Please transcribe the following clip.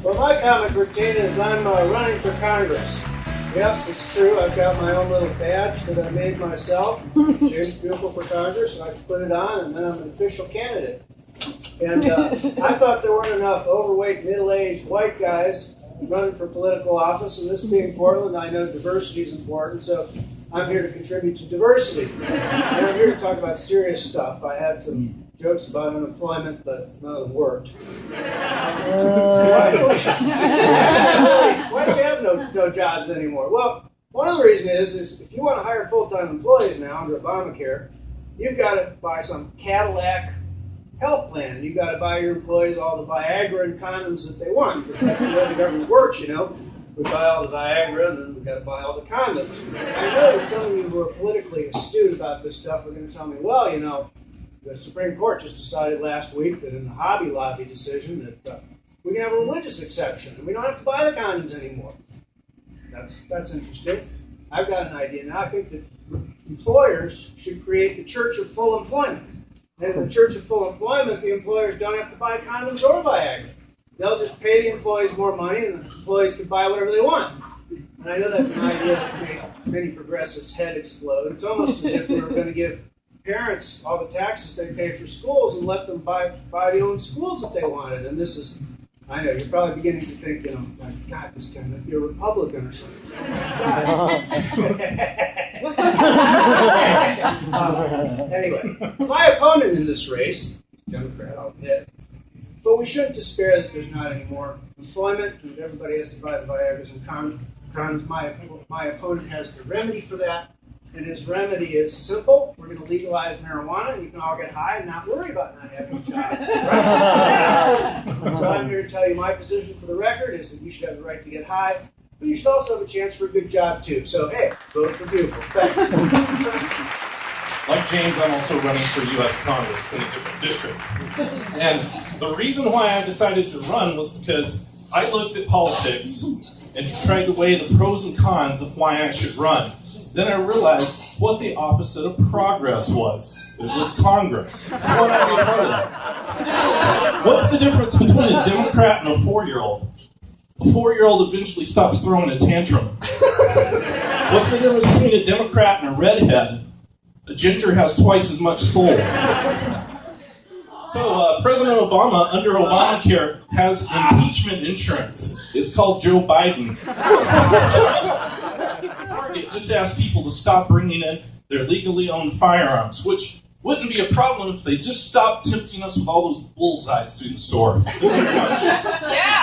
Well, my comic routine is I'm running for Congress. Yep, it's true. I've got my own little badge that I made myself. James Beautiful for Congress, and I can put it on, and then I'm an official candidate. And I thought there weren't enough overweight, middle-aged white guys running for political office, and this being Portland, I know diversity is important, so I'm here to contribute to diversity. And I'm here to talk about serious stuff. I had some jokes about unemployment, but none of them worked. Why do we have no jobs anymore? Well, one of the reasons is if you want to hire full-time employees now under Obamacare, you've got to buy some Cadillac health plan, and you've got to buy your employees all the Viagra and condoms that they want, because that's the way the government works, you know. We buy all the Viagra, and then we've got to buy all the condoms. I know that some of you who are politically astute about this stuff are going to tell me, well, you know, the Supreme Court just decided last week that in the Hobby Lobby decision that we can have a religious exception, and we don't have to buy the condoms anymore. That's interesting. I've got an idea now. I think that employers should create the Church of Full Employment. And in the Church of Full Employment, the employers don't have to buy condoms or Viagra. They'll just pay the employees more money, and the employees can buy whatever they want. And I know that's an idea that made many progressives' head explode. It's almost as if we were going to give parents all the taxes they pay for schools and let them buy the own schools that they wanted. And this is, I know, you're probably beginning to think, you know, like, God, this guy might be a Republican or something. Anyway, my opponent in this race, Democrat, I'll admit, but we shouldn't despair that there's not any more employment and everybody has to buy the Viagra's and condoms. My opponent has the remedy for that. And his remedy is simple. We're going to legalize marijuana, and you can all get high and not worry about not having a job. Right? So I'm here to tell you my position for the record is that you should have the right to get high, but you should also have a chance for a good job, too. So, hey, vote for Beautiful. Thanks. Like James, I'm also running for U.S. Congress in a different district. And the reason why I decided to run was because I looked at politics and tried to weigh the pros and cons of why I should run. Then I realized what the opposite of progress was. It was Congress. So why not be a part of that? What's the difference between a Democrat and a 4-year-old? A 4-year-old eventually stops throwing a tantrum. What's the difference between a Democrat and a redhead? A ginger has twice as much soul. So President Obama, under Obamacare, has impeachment insurance. It's called Joe Biden. Target just asked people to stop bringing in their legally owned firearms, which wouldn't be a problem if they just stopped tempting us with all those bullseyes through the store. Thank you very much. Yeah.